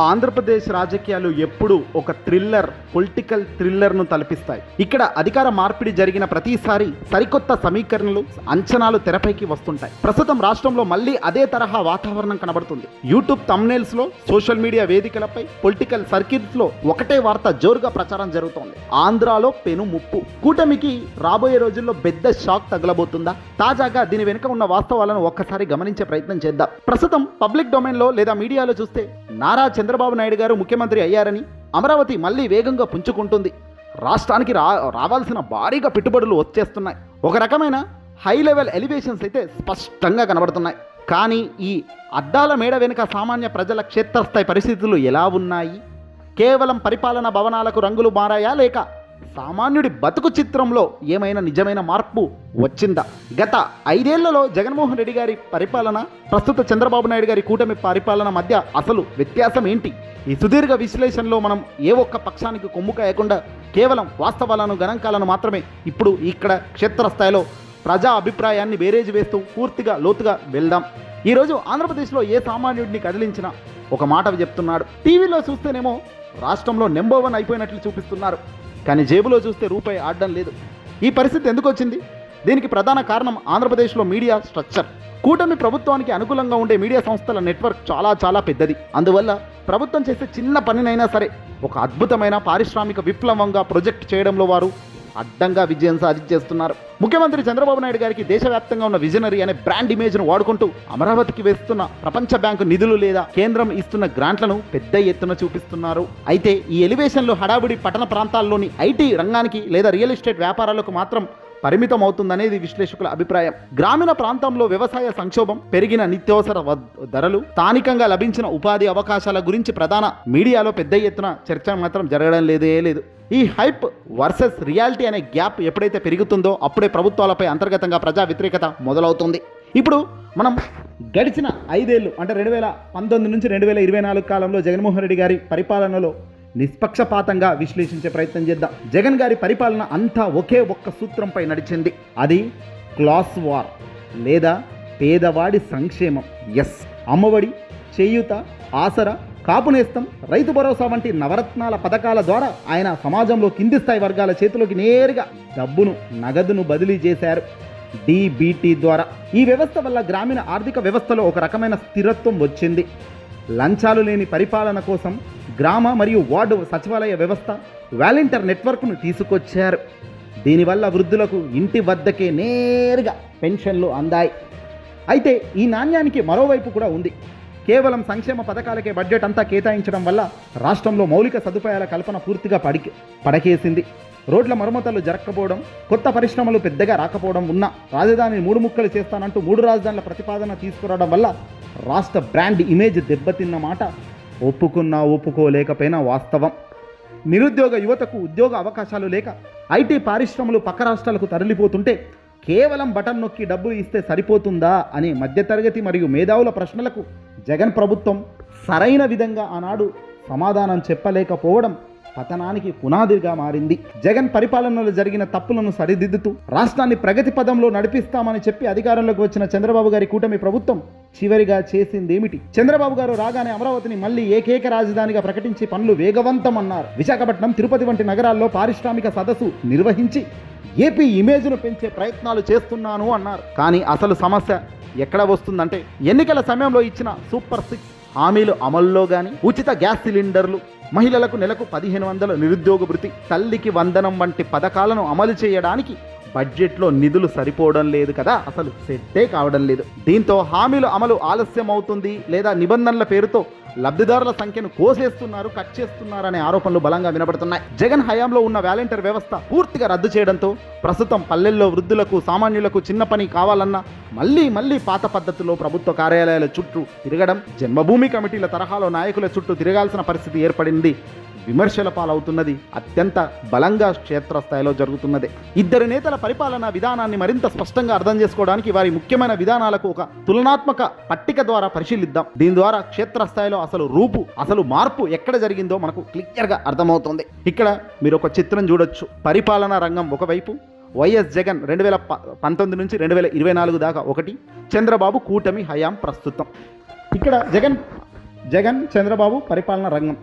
ఆంధ్రప్రదేశ్ రాజకీయాలు ఎప్పుడూ ఒక థ్రిల్లర్, పొలిటికల్ థ్రిల్లర్ను తలపిస్తాయి. ఇక్కడ అధికార మార్పిడి జరిగిన ప్రతిసారి సరికొత్త సమీకరణలు, అంచనాలు తెరపైకి వస్తుంటాయి. ప్రస్తుతం రాష్ట్రంలో మళ్ళీ అదే తరహా వాతావరణం కనబడుతుంది. యూట్యూబ్ థంబ్నెయిల్స్ లో, సోషల్ మీడియా వేదికలపై, పొలిటికల్ సర్కిల్స్ లో ఒకటే వార్త జోరుగా ప్రచారం జరుగుతోంది. ఆంధ్రాలో పెను ముప్పు. కూటమికి రాబోయే రోజుల్లో పెద్ద షాక్ తగలబోతుందా? తాజాగా దీని వెనుక ఉన్న వాస్తవాలను ఒక్కసారి గమనించే ప్రయత్నం చేద్దాం. ప్రస్తుతం పబ్లిక్ డొమైన్ లో లేదా మీడియాలో చూస్తే నారా చంద్రబాబు నాయుడు గారు ముఖ్యమంత్రి అయ్యారని, అమరావతి మళ్ళీ వేగంగా పుంజుకుంటుంది, రాష్ట్రానికి రావాల్సిన భారీగా పెట్టుబడులు వచ్చేస్తున్నాయి, ఒక రకమైన హై లెవెల్ ఎలివేషన్స్ అయితే స్పష్టంగా కనబడుతున్నాయి. కానీ ఈ అద్దాల మేడ వెనుక సామాన్య ప్రజల క్షేత్రస్థాయి పరిస్థితులు ఎలా ఉన్నాయి? కేవలం పరిపాలనా భవనాలకు రంగులు మారాయా, లేక సామాన్యుడి బతుకు చిత్రంలో ఏమైనా నిజమైన మార్పు వచ్చిందా? గత 5 ఏళ్లలో జగన్మోహన్ రెడ్డి గారి పరిపాలన, ప్రస్తుత చంద్రబాబు నాయుడు గారి కూటమి పరిపాలన మధ్య అసలు వ్యత్యాసం ఏంటి? ఈ సుదీర్ఘ విశ్లేషణలో మనం ఏ ఒక్క పక్షానికి కొమ్ము కాయకుండా కేవలం వాస్తవాలను, గణాంకాలను మాత్రమే ఇప్పుడు ఇక్కడ క్షేత్రస్థాయిలో ప్రజా అభిప్రాయాన్ని బేరేజ్ వేస్తూ పూర్తిగా లోతుగా వెళ్దాం. ఈరోజు ఆంధ్రప్రదేశ్లో ఏ సామాన్యుడిని కదిలించినా ఒక మాట చెప్తున్నాడు. టీవీలో చూస్తేనేమో రాష్ట్రంలో నెంబర్ 1 అయిపోయినట్లు చూపిస్తున్నారు, కానీ జేబులో చూస్తే రూపాయి ఆడడం లేదు. ఈ పరిస్థితి ఎందుకు వచ్చింది? దీనికి ప్రధాన కారణం ఆంధ్రప్రదేశ్లో మీడియా స్ట్రక్చర్. కూటమి ప్రభుత్వానికి అనుకూలంగా ఉండే మీడియా సంస్థల నెట్వర్క్ చాలా పెద్దది. అందువల్ల ప్రభుత్వం చేసే చిన్న పనినైనా సరే ఒక అద్భుతమైన పారిశ్రామిక విప్లవంగా ప్రొజెక్ట్ చేయడంలో వారు అడ్డంగా విజయం సాధించేస్తున్నారు. ముఖ్యమంత్రి చంద్రబాబు నాయుడు గారికి దేశవ్యాప్తంగా ఉన్న విజనరీ అనే బ్రాండ్ ఇమేజ్ను వాడుకుంటూ అమరావతికి వేస్తున్న ప్రపంచ బ్యాంకు నిధులు లేదా కేంద్రం ఇస్తున్న గ్రాంట్లను పెద్ద ఎత్తున చూపిస్తున్నారు. అయితే ఈ ఎలివేషన్లు హడావుడి పట్టణ ప్రాంతాల్లోని ఐటీ రంగానికి లేదా రియల్ ఎస్టేట్ వ్యాపారాలకు మాత్రం పరిమితం అవుతుందనేది విశ్లేషకుల అభిప్రాయం. గ్రామీణ ప్రాంతంలో వ్యవసాయ సంక్షోభం, పెరిగిన నిత్యావసర ధరలు, స్థానికంగా లభించిన ఉపాధి అవకాశాల గురించి ప్రధాన మీడియాలో పెద్ద ఎత్తున చర్చ మాత్రం జరగడం లేదు. ఈ హైప్ వర్సెస్ రియాలిటీ అనే గ్యాప్ ఎప్పుడైతే పెరుగుతుందో అప్పుడే ప్రభుత్వాలపై అంతర్గతంగా ప్రజా వ్యతిరేకత మొదలవుతుంది. ఇప్పుడు మనం గడిచిన 5 ఏళ్ళు అంటే 2019 నుంచి 2024 కాలంలో జగన్మోహన్ రెడ్డి గారి పరిపాలనలో నిష్పక్షపాతంగా విశ్లేషించే ప్రయత్నం చేద్దాం. జగన్ గారి పరిపాలన అంతా ఒకే ఒక్క సూత్రంపై నడిచింది. అది క్లాస్ వార్ లేదా పేదవాడి సంక్షేమం. ఎస్, అమ్మఒడి, చేయూత, ఆసరా, కాపు నేస్తం, రైతు భరోసా వంటి నవరత్నాల పథకాల ద్వారా ఆయన సమాజంలో కింది స్థాయి వర్గాల చేతిలోకి నేరుగా డబ్బును, నగదును బదిలీ చేశారు, డీబీటీ ద్వారా. ఈ వ్యవస్థ వల్ల గ్రామీణ ఆర్థిక వ్యవస్థలో ఒక రకమైన స్థిరత్వం వచ్చింది. లంచాలు లేని పరిపాలన కోసం గ్రామ మరియు వార్డు సచివాలయ వ్యవస్థ, వాలంటీర్ నెట్వర్క్ను తీసుకొచ్చారు. దీనివల్ల వృద్ధులకు ఇంటి వద్దకే నేరుగా పెన్షన్లు అందాయి. అయితే ఈ నాణ్యానికి మరోవైపు కూడా ఉంది. కేవలం సంక్షేమ పథకాలకే బడ్జెట్ అంతా కేటాయించడం వల్ల రాష్ట్రంలో మౌలిక సదుపాయాల కల్పన పూర్తిగా పడకేసింది. రోడ్ల మరమ్మతులు జరగకపోవడం, కొత్త పరిశ్రమలు పెద్దగా రాకపోవడం, ఉన్న రాజధానిని 3 ముక్కలు చేస్తానంటూ 3 రాజధానుల ప్రతిపాదన తీసుకురావడం వల్ల రాష్ట్ర బ్రాండ్ ఇమేజ్ దెబ్బతిన్న మాట ఒప్పుకోలేకపోయినా వాస్తవం. నిరుద్యోగ యువతకు ఉద్యోగ అవకాశాలు లేక ఐటీ పరిశ్రమలు పక్క రాష్ట్రాలకు తరలిపోతుంటే కేవలం బటన్ నొక్కి డబ్బు ఇస్తే సరిపోతుందా అనే మధ్యతరగతి మరియు మేధావుల ప్రశ్నలకు జగన్ ప్రభుత్వం సరైన విధంగా ఆనాడు సమాధానం చెప్పలేకపోవడం పతనానికి పునాదిగా మారింది. జగన్ పరిపాలనలో జరిగిన తప్పులను సరిదిద్దుతూ రాష్ట్రాన్ని ప్రగతి పదంలో నడిపిస్తామని చెప్పి అధికారంలోకి వచ్చిన చంద్రబాబు గారి కూటమి ప్రభుత్వం చివరిగా చేసిందేమిటి? చంద్రబాబు గారు రాగానే అమరావతిని మళ్లీ ఏకైక రాజధానిగా ప్రకటించి పనులు వేగవంతం అన్నారు. విశాఖపట్నం, తిరుపతి వంటి నగరాల్లో పారిశ్రామిక సదస్సు నిర్వహించి ఏపీ ఇమేజ్ను పెంచే ప్రయత్నాలు చేస్తున్నాను అన్నారు. కానీ అసలు సమస్య ఎక్కడ వస్తుందంటే ఎన్నికల సమయంలో ఇచ్చిన సూపర్ 6 హామీలు అమల్లో కానీ, ఉచిత గ్యాస్ సిలిండర్లు, మహిళలకు నెలకు 1500 నిరుద్యోగ భృతి, తల్లికి వందనం వంటి పథకాలను అమలు చేయడానికి బడ్జెట్లో నిధులు సరిపోవడం లేదు కదా, అసలు సెట్టే కావడం లేదు. దీంతో హామీలు అమలు ఆలస్యం అవుతుంది లేదా నిబంధనల పేరుతో లబ్ధిదారుల సంఖ్యను కోసేస్తున్నారు, కట్ చేస్తున్నారు అనే ఆరోపణలు బలంగా వినబడుతున్నాయి. జగన్ హయాంలో ఉన్న వాలంటీర్ వ్యవస్థ పూర్తిగా రద్దు చేయడంతో ప్రస్తుతం పల్లెల్లో వృద్ధులకు, సామాన్యులకు చిన్న పని కావాలన్నా మళ్ళీ పాత పద్ధతిలో ప్రభుత్వ కార్యాలయాల చుట్టూ తిరగడం, జన్మభూమి కమిటీల తరహాలో నాయకుల చుట్టూ తిరగాల్సిన పరిస్థితి ఏర్పడింది. విమర్శల పాలవుతున్నది అత్యంత బలంగా క్షేత్రస్థాయిలో జరుగుతున్నది. 2 నేతల పరిపాలనా విధానాన్ని మరింత స్పష్టంగా అర్థం చేసుకోవడానికి వారి ముఖ్యమైన విధానాలకు ఒక తులనాత్మక పట్టిక ద్వారా పరిశీలిద్దాం. దీని ద్వారా క్షేత్రస్థాయిలో అసలు మార్పు ఎక్కడ జరిగిందో మనకు క్లియర్గా అర్థమవుతుంది. ఇక్కడ మీరు ఒక చిత్రం చూడొచ్చు. పరిపాలనా రంగం ఒకవైపు, వైఎస్ జగన్ 2019 నుంచి 2024 దాకా ఒకటి, చంద్రబాబు కూటమి హయాం ప్రస్తుతం. ఇక్కడ జగన్ జగన్ చంద్రబాబు పరిపాలన రంగం.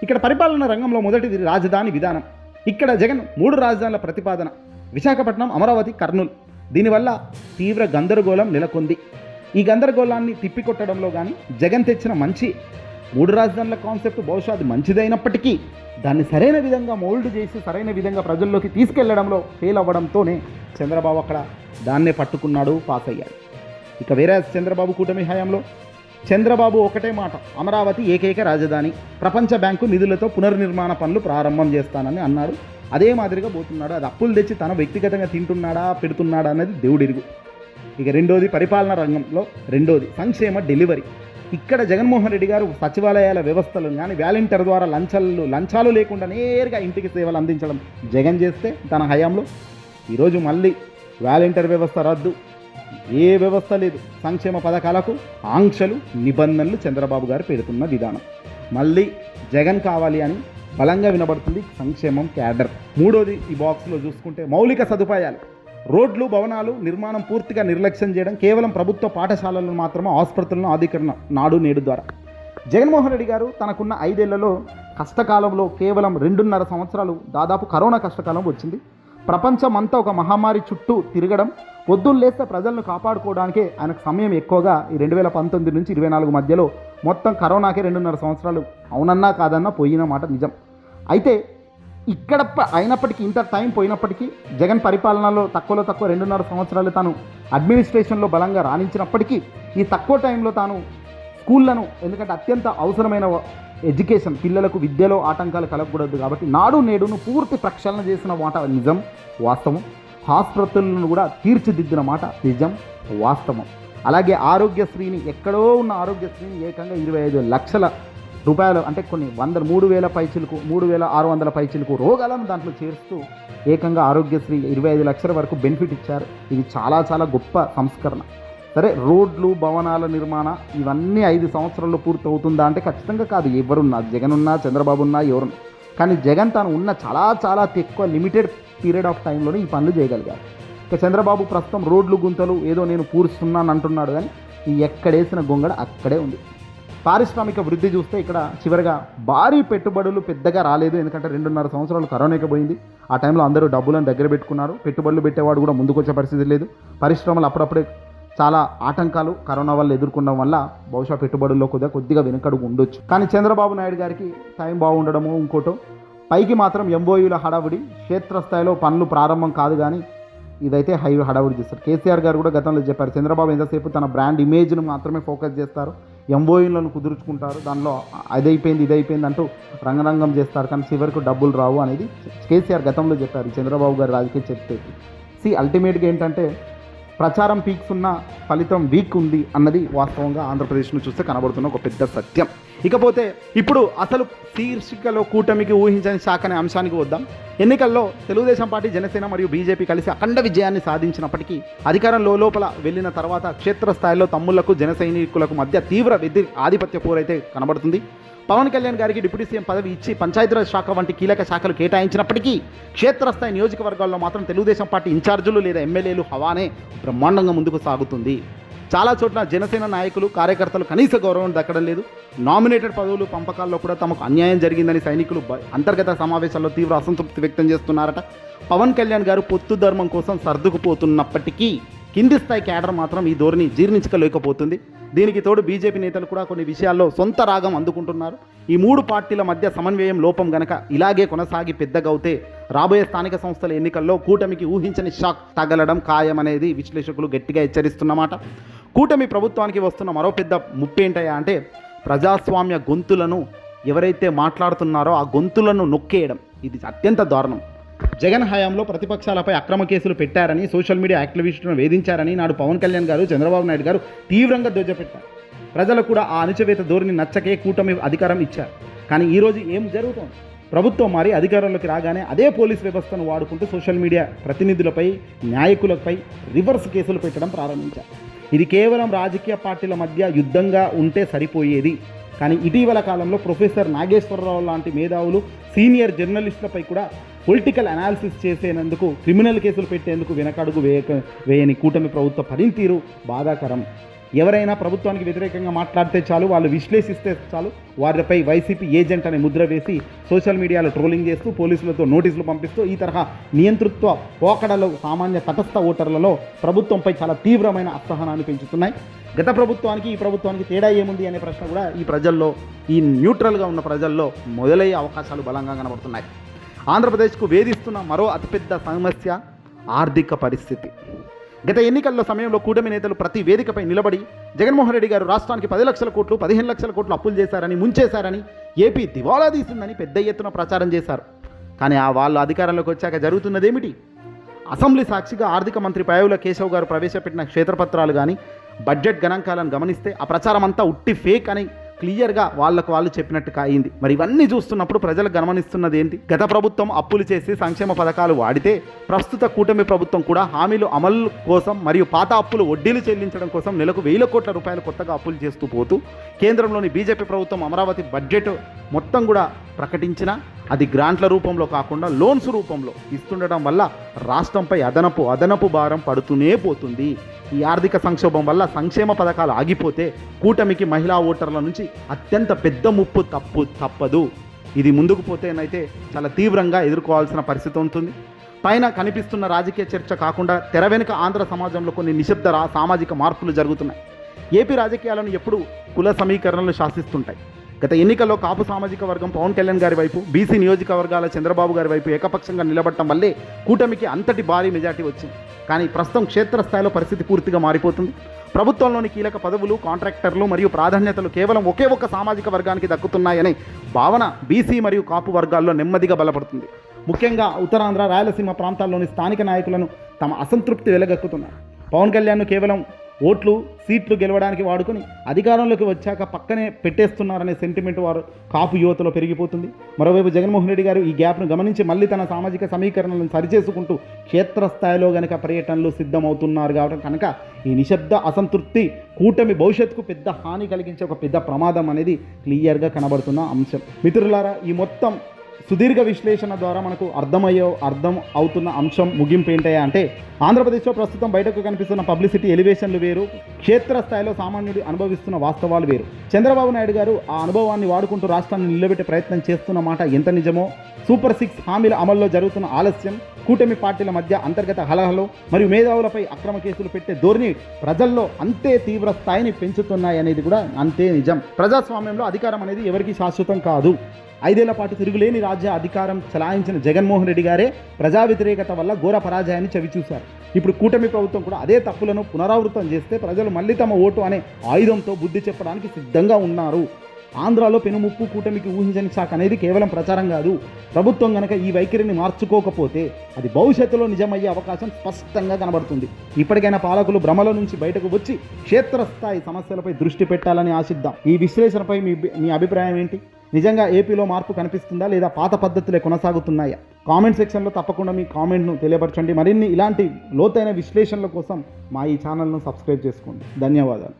ఇక్కడ పరిపాలన రంగంలో మొదటిది రాజధాని విధానం. ఇక్కడ జగన్ 3 రాజధానుల ప్రతిపాదన: విశాఖపట్నం, అమరావతి, కర్నూలు. దీనివల్ల తీవ్ర గందరగోళం నెలకొంది. ఈ గందరగోళాన్ని తిప్పికొట్టడంలో కానీ జగన్ తెచ్చిన మంచి 3 రాజధానుల కాన్సెప్ట్ బహుశా అది మంచిదైనప్పటికీ దాన్ని సరైన విధంగా మోల్డ్ చేసి సరైన విధంగా ప్రజల్లోకి తీసుకెళ్లడంలో ఫెయిల్ అవ్వడంతోనే చంద్రబాబు అక్కడ దాన్నే పట్టుకున్నాడు, పాస్ అయ్యాడు. ఇక వేరే చంద్రబాబు కూటమి హయాంలో చంద్రబాబు ఒకటే మాట: అమరావతి ఏకైక రాజధాని, ప్రపంచ బ్యాంకు నిధులతో పునర్నిర్మాణ పనులు ప్రారంభం చేస్తానని అన్నాడు. అదే మాదిరిగా పోతున్నాడు. అది అప్పులు తెచ్చి తన వ్యక్తిగతంగా తింటున్నాడా పెడుతున్నాడా అనేది దేవుడిరుగు. ఇక రెండోది పరిపాలన రంగంలో సంక్షేమ డెలివరీ. ఇక్కడ జగన్మోహన్ రెడ్డి గారు సచివాలయాల వ్యవస్థలను కానీ వాలంటీర్ ద్వారా లంచాలు లేకుండా నేరుగా ఇంటికి సేవలు అందించడం జగన్ చేస్తే తన హయాంలో, ఈరోజు మళ్ళీ వాలంటీర్ వ్యవస్థ రద్దు, ఏ వ్యవస్థ లేదు. సంక్షేమ పథకాలకు ఆంక్షలు, నిబంధనలు చంద్రబాబు గారు పెడుతున్న విధానం మళ్ళీ జగన్ కావాలి అని బలంగా వినబడుతుంది సంక్షేమం క్యాడర్. మూడోది ఈ బాక్స్లో చూసుకుంటే మౌలిక సదుపాయాలు, రోడ్లు, భవనాలు నిర్మాణం పూర్తిగా నిర్లక్ష్యం చేయడం, కేవలం ప్రభుత్వ పాఠశాలలను మాత్రమే ఆసుపత్రులను ఆధీకరణ నాడు నేడు ద్వారా. జగన్మోహన్ రెడ్డి గారు తనకున్న 5 ఏళ్లలో కష్టకాలంలో కేవలం 2.5 సంవత్సరాలు దాదాపు కరోనా కష్టకాలం వచ్చింది. ప్రపంచమంతా ఒక మహమ్మారి చుట్టూ తిరగడం, పొద్దున్న లేస్తే ప్రజలను కాపాడుకోవడానికే ఆయనకు సమయం ఎక్కువగా. ఈ 2019 నుంచి 24 మధ్యలో మొత్తం కరోనాకే 2.5 సంవత్సరాలు అవునన్నా కాదన్నా పోయిన మాట నిజం. అయితే ఇక్కడ అయినప్పటికీ, ఇంత టైం పోయినప్పటికీ జగన్ పరిపాలనలో తక్కువ 2.5 సంవత్సరాలు తాను అడ్మినిస్ట్రేషన్లో బలంగా రాణించినప్పటికీ ఈ తక్కువ టైంలో తాను స్కూళ్లను, ఎందుకంటే అత్యంత అవసరమైన ఎడ్యుకేషన్, పిల్లలకు విద్యలో ఆటంకాలు కలగకూడదు కాబట్టి నాడు నేడును పూర్తి ప్రక్షాళన చేసిన మాట నిజం, వాస్తవం. హాస్పిటళ్లను కూడా తీర్చిదిద్దిన మాట నిజం, వాస్తవం. అలాగే ఆరోగ్యశ్రీని, ఎక్కడో ఉన్న ఆరోగ్యశ్రీని ఏకంగా 25 లక్షల రూపాయలు, అంటే కొన్ని 3,000 పైచిలకు 3,600 పైచిలకు రోగాలను దాంట్లో చేరుస్తూ ఏకంగా ఆరోగ్యశ్రీ 25 లక్షల వరకు బెనిఫిట్ ఇచ్చారు. ఇది చాలా చాలా గొప్ప సంస్కరణ. సరే, రోడ్లు, భవనాల నిర్మాణ ఇవన్నీ 5 సంవత్సరాల్లో పూర్తి అవుతుందా అంటే ఖచ్చితంగా కాదు. ఎవరున్నా, జగన్ ఉన్నా, చంద్రబాబు ఉన్నా, ఎవరున్నా, కానీ జగన్ తాను ఉన్న చాలా ఎక్కువ లిమిటెడ్ పీరియడ్ ఆఫ్ టైంలోనే ఈ పనులు చేయగలిగారు. ఇక చంద్రబాబు ప్రస్తుతం రోడ్లు, గుంతలు ఏదో నేను పూరుస్తున్నాను అంటున్నాడు, కానీ ఈ ఎక్కడేసిన గొంగడ అక్కడే ఉంది. పారిశ్రామిక వృద్ధి చూస్తే ఇక్కడ చివరిగా భారీ పెట్టుబడులు పెద్దగా రాలేదు. ఎందుకంటే 2.5 సంవత్సరాలు కరోనాకి పోయింది. ఆ టైంలో అందరూ డబ్బులను దగ్గర పెట్టుకున్నారు. పెట్టుబడులు పెట్టేవాడు కూడా ముందుకొచ్చే పరిస్థితి లేదు. పరిశ్రమలు అప్పుడప్పుడే చాలా ఆటంకాలు కరోనా వల్ల ఎదుర్కొనడం వల్ల బహుశా పెట్టుబడుల్లో కొద్దిగా వెనుకడుగు ఉండొచ్చు. కానీ చంద్రబాబు నాయుడు గారికి టైం బాగుండడము ఇంకోటో, పైకి మాత్రం ఎంఓయూల హడావుడి, క్షేత్రస్థాయిలో పనులు ప్రారంభం కాదు. కానీ ఇదైతే హడావుడి చేస్తారు. కేసీఆర్ గారు కూడా గతంలో చెప్పారు, చంద్రబాబు ఎంతసేపు తన బ్రాండ్ ఇమేజ్ను మాత్రమే ఫోకస్ చేస్తారు, ఎంఓయూలను కుదుర్చుకుంటారు, దానిలో ఇదైపోయింది అంటూ రంగరంగం చేస్తారు, కానీ చివరికి డబ్బులు రావు అనేది కేసీఆర్ గతంలో చెప్పారు. చంద్రబాబు గారు రాజకీయ చెప్తే అల్టిమేట్గా ఏంటంటే ప్రచారం పీక్స్ ఉన్న ఫలితం వీక్ ఉంది అన్నది వాస్తవంగా ఆంధ్రప్రదేశ్ను చూస్తే కనబడుతున్న ఒక పెద్ద సత్యం. ఇకపోతే ఇప్పుడు అసలు శీర్షికలో కూటమికి ఊహించని శాఖ అనే అంశానికి వద్దాం. ఎన్నికల్లో తెలుగుదేశం పార్టీ, జనసేన మరియు బీజేపీ కలిసి అఖండ విజయాన్ని సాధించినప్పటికీ అధికారం లోపల వెళ్ళిన తర్వాత క్షేత్రస్థాయిలో తమ్ముళ్లకు, జన సైనికులకు మధ్య తీవ్ర ఆధిపత్య పోరైతే కనబడుతుంది. పవన్ కళ్యాణ్ గారికి డిప్యూటీ సీఎం పదవి ఇచ్చి పంచాయతీరాజ్ శాఖ వంటి కీలక శాఖలు కేటాయించినప్పటికీ క్షేత్రస్థాయి నియోజకవర్గాల్లో మాత్రం తెలుగుదేశం పార్టీ ఇన్ఛార్జీలు లేదా ఎమ్మెల్యేలు హవానే బ్రహ్మాండంగా ముందుకు సాగుతుంది. చాలా చోట్ల జనసేన నాయకులు, కార్యకర్తలు కనీస గౌరవం దక్కడం లేదు. నామినేటెడ్ పదవులు పంపకాల్లో కూడా తమకు అన్యాయం జరిగిందని సైనికులు అంతర్గత సమావేశాల్లో తీవ్ర అసంతృప్తి వ్యక్తం చేస్తున్నారట. పవన్ కళ్యాణ్ గారు పొత్తు ధర్మం కోసం సర్దుకుపోతున్నప్పటికీ కింది స్థాయి క్యాడర్ మాత్రం ఈ ధోరణి జీర్ణించుకోలేకపోతుంది. దీనికి తోడు బీజేపీ నేతలు కూడా కొన్ని విషయాల్లో సొంత రాగం అందుకుంటున్నారు. ఈ 3 పార్టీల మధ్య సమన్వయం లోపం గనక ఇలాగే కొనసాగి పెద్దగవుతే రాబోయే స్థానిక సంస్థల ఎన్నికల్లో కూటమికి ఊహించని షాక్ తగలడం ఖాయమనేది విశ్లేషకులు గట్టిగా హెచ్చరిస్తున్నమాట. కూటమి ప్రభుత్వానికి వస్తున్న మరో పెద్ద ముప్పేంటయా అంటే ప్రజాస్వామ్య గొంతులను ఎవరైతే మాట్లాడుతున్నారో ఆ గొంతులను నొక్కేయడం. ఇది అత్యంత దారుణం. జగన్ హయాంలో ప్రతిపక్షాలపై అక్రమ కేసులు పెట్టారని, సోషల్ మీడియా యాక్టివిస్టులను వేధించారని నాడు పవన్ కళ్యాణ్ గారు, చంద్రబాబు నాయుడు గారు తీవ్రంగా ధ్వజపెట్టారు. ప్రజలు కూడా ఆ అణచివేత ధోరణి నచ్చకే కూటమి అధికారం ఇచ్చారు. కానీ ఈరోజు ఏం జరుగుతోంది? ప్రభుత్వం మారి అధికారంలోకి రాగానే అదే పోలీస్ వ్యవస్థను వాడుకుంటూ సోషల్ మీడియా ప్రతినిధులపై, నాయకులపై రివర్స్ కేసులు పెట్టడం ప్రారంభించారు. ఇది కేవలం రాజకీయ పార్టీల మధ్య యుద్ధంగా ఉంటే సరిపోయేది. కానీ ఇటీవల కాలంలో ప్రొఫెసర్ నాగేశ్వరరావు లాంటి మేధావులు, సీనియర్ జర్నలిస్టులపై కూడా పొలిటికల్ అనాలిసిస్ చేసేందుకు, క్రిమినల్ కేసులు పెట్టేందుకు వెనకడుగు వేయని కూటమి ప్రభుత్వ పనితీరు బాధాకరం. ఎవరైనా ప్రభుత్వానికి వ్యతిరేకంగా మాట్లాడితే చాలు, వాళ్ళు విశ్లేషిస్తే చాలు, వారిపై వైసీపీ ఏజెంట్ అనే ముద్ర వేసి సోషల్ మీడియాలో ట్రోలింగ్ చేస్తూ పోలీసులతో నోటీసులు పంపిస్తూ ఈ తరహా నియంతృత్వ పోకడలు సామాన్య తటస్థ ఓటర్లలో ప్రభుత్వంపై చాలా తీవ్రమైన అసహనాన్ని పెంచుతున్నాయి. గత ప్రభుత్వానికి ఈ ప్రభుత్వానికి తేడా ఏముంది అనే ప్రశ్న కూడా ఈ ప్రజల్లో, ఈ న్యూట్రల్గా ఉన్న ప్రజల్లో మొదలయ్యే అవకాశాలు బలంగా కనబడుతున్నాయి. ఆంధ్రప్రదేశ్కు వేధిస్తున్న మరో అతిపెద్ద సమస్య ఆర్థిక పరిస్థితి. గత ఎన్నికల్లో సమయంలో కూటమి నేతలు ప్రతి వేదికపై నిలబడి జగన్మోహన్ రెడ్డి గారు రాష్ట్రానికి 10 లక్షల కోట్లు 15 లక్షల కోట్లు అప్పులు చేశారని, ముంచేశారని, ఏపీ దివాలా తీసిందని పెద్ద ఎత్తున ప్రచారం చేశారు. కానీ వాళ్ళు అధికారంలోకి వచ్చాక జరుగుతున్నదేమిటి? అసెంబ్లీ సాక్షిగా ఆర్థిక మంత్రి పాయవుల కేశవ్ గారు ప్రవేశపెట్టిన క్షేత్రపత్రాలు కానీ బడ్జెట్ గణాంకాలను గమనిస్తే ఆ ప్రచారం అంతా ఉట్టి ఫేక్ అని క్లియర్గా వాళ్ళు చెప్పినట్టుగా అయింది. మరి ఇవన్నీ చూస్తున్నప్పుడు ప్రజలు గమనిస్తున్నది ఏంటి? గత ప్రభుత్వం అప్పులు చేసి సంక్షేమ పథకాలు వాడితే ప్రస్తుత కూటమి ప్రభుత్వం కూడా హామీలు అమలు కోసం మరియు పాత అప్పులు వడ్డీలు చెల్లించడం కోసం నెలకు 1000 కోట్ల రూపాయలు కొత్తగా అప్పులు చేస్తూ పోతూ కేంద్రంలోని బీజేపీ ప్రభుత్వం అమరావతి బడ్జెట్ మొత్తం కూడా ప్రకటించిన అది గ్రాంట్ల రూపంలో కాకుండా లోన్స్ రూపంలో ఇస్తుండటం వల్ల రాష్ట్రంపై అదనపు భారం పడుతూనే పోతుంది. ఈ ఆర్థిక సంక్షోభం వల్ల సంక్షేమ పథకాలు ఆగిపోతే కూటమికి మహిళా ఓటర్ల నుంచి అత్యంత పెద్ద ముప్పు తప్పదు. ఇది ముందుకు పోతేనైతే చాలా తీవ్రంగా ఎదుర్కోవాల్సిన పరిస్థితి ఉంటుంది. పైన కనిపిస్తున్న రాజకీయ చర్చ కాకుండా తెర వెనుక ఆంధ్ర సమాజంలో కొన్ని నిశ్శబ్ద సామాజిక మార్పులు జరుగుతున్నాయి. ఏపీ రాజకీయాలను ఎప్పుడు కుల సమీకరణలు శాసిస్తుంటాయి. గత ఎన్నికల్లో కాపు సామాజిక వర్గం పవన్ కళ్యాణ్ గారి వైపు, బీసీ నియోజకవర్గాల చంద్రబాబు గారి వైపు ఏకపక్షంగా నిలబడటం వల్లే కూటమికి అంతటి భారీ మెజార్టీ వచ్చింది. కానీ ప్రస్తుతం క్షేత్రస్థాయిలో పరిస్థితి పూర్తిగా మారిపోతుంది. ప్రభుత్వంలోని కీలక పదవులు, కాంట్రాక్టర్లు మరియు ప్రాధాన్యతలు కేవలం ఒకే ఒక్క సామాజిక వర్గానికి దక్కుతున్నాయనే భావన బీసీ మరియు కాపు వర్గాల్లో నెమ్మదిగా బలపడుతుంది. ముఖ్యంగా ఉత్తరాంధ్ర, రాయలసీమ ప్రాంతాల్లోని స్థానిక నాయకులను తమ అసంతృప్తి వెలగక్కుతున్నారు. పవన్ కళ్యాణ్ను కేవలం ఓట్లు, సీట్లు గెలవడానికి వాడుకొని అధికారంలోకి వచ్చాక పక్కనే పెట్టేస్తున్నారనే సెంటిమెంట్ వారు కాపు యువతలో పెరిగిపోతుంది. మరోవైపు జగన్మోహన్ రెడ్డి గారు ఈ గ్యాప్ను గమనించి మళ్ళీ తన సామాజిక సమీకరణలను సరిచేసుకుంటూ క్షేత్రస్థాయిలో గనక పర్యటనలు సిద్ధమవుతున్నారు కాబట్టి కనుక ఈ నిశ్శబ్ద అసంతృప్తి కూటమి భవిష్యత్తుకు పెద్ద హాని కలిగించే ఒక పెద్ద ప్రమాదం అనేది క్లియర్గా కనబడుతున్న అంశం. మిత్రులారా, ఈ మొత్తం సుదీర్ఘ విశ్లేషణ ద్వారా మనకు అర్థం అవుతున్న అంశం ముగింపు ఏంటయ్యా అంటే, ఆంధ్రప్రదేశ్లో ప్రస్తుతం బయటకు కనిపిస్తున్న పబ్లిసిటీ ఎలివేషన్లు వేరు, క్షేత్రస్థాయిలో సామాన్యుడు అనుభవిస్తున్న వాస్తవాలు వేరు. చంద్రబాబు నాయుడు గారు ఆ అనుభవాన్ని వాడుకుంటూ రాష్ట్రాన్ని నిలబెట్టే ప్రయత్నం చేస్తున్న మాట ఎంత నిజమో, సూపర్ 6 హామీల అమల్లో జరుగుతున్న ఆలస్యం, కూటమి పార్టీల మధ్య అంతర్గత హలహలు మరియు మేధావులపై అక్రమ కేసులు పెట్టే ధోరణి ప్రజల్లో అంతే తీవ్ర స్థాయిని పెంచుతున్నాయనేది కూడా అంతే నిజం. ప్రజాస్వామ్యంలో అధికారం అనేది ఎవరికీ శాశ్వతం కాదు. 5 ఏళ్ల పాటు తిరుగులేని రాజ్య అధికారం చలాయించిన జగన్మోహన్ రెడ్డి గారే ప్రజా వ్యతిరేకత వల్ల ఘోర పరాజయాన్ని చవిచూశారు. ఇప్పుడు కూటమి ప్రభుత్వం కూడా అదే తప్పులను పునరావృతం చేస్తే ప్రజలు మళ్ళీ తమ ఓటు అనే ఆయుధంతో బుద్ధి చెప్పడానికి సిద్ధంగా ఉన్నారు. ఆంధ్రాలో పెనుముప్పు కూటమికి ఊహించని శాఖ అనేది కేవలం ప్రచారం కాదు. ప్రభుత్వం కనుక ఈ వైఖరిని మార్చుకోకపోతే అది భవిష్యత్తులో నిజమయ్యే అవకాశం స్పష్టంగా కనబడుతుంది. ఇప్పటికైనా పాలకులు భ్రమల నుంచి బయటకు వచ్చి క్షేత్రస్థాయి సమస్యలపై దృష్టి పెట్టాలని ఆశిద్దాం. ఈ విశ్లేషణపై మీ అభిప్రాయం ఏంటి? నిజంగా ఏపీలో మార్పు కనిపిస్తుందా లేదా పాత పద్ధతులే కొనసాగుతున్నాయా? కామెంట్ సెక్షన్లో తప్పకుండా మీ కామెంట్ను తెలియపరచండి. మరిన్ని ఇలాంటి లోతైన విశ్లేషణల కోసం మా ఈ ఛానల్ను సబ్స్క్రైబ్ చేసుకోండి. ధన్యవాదాలు.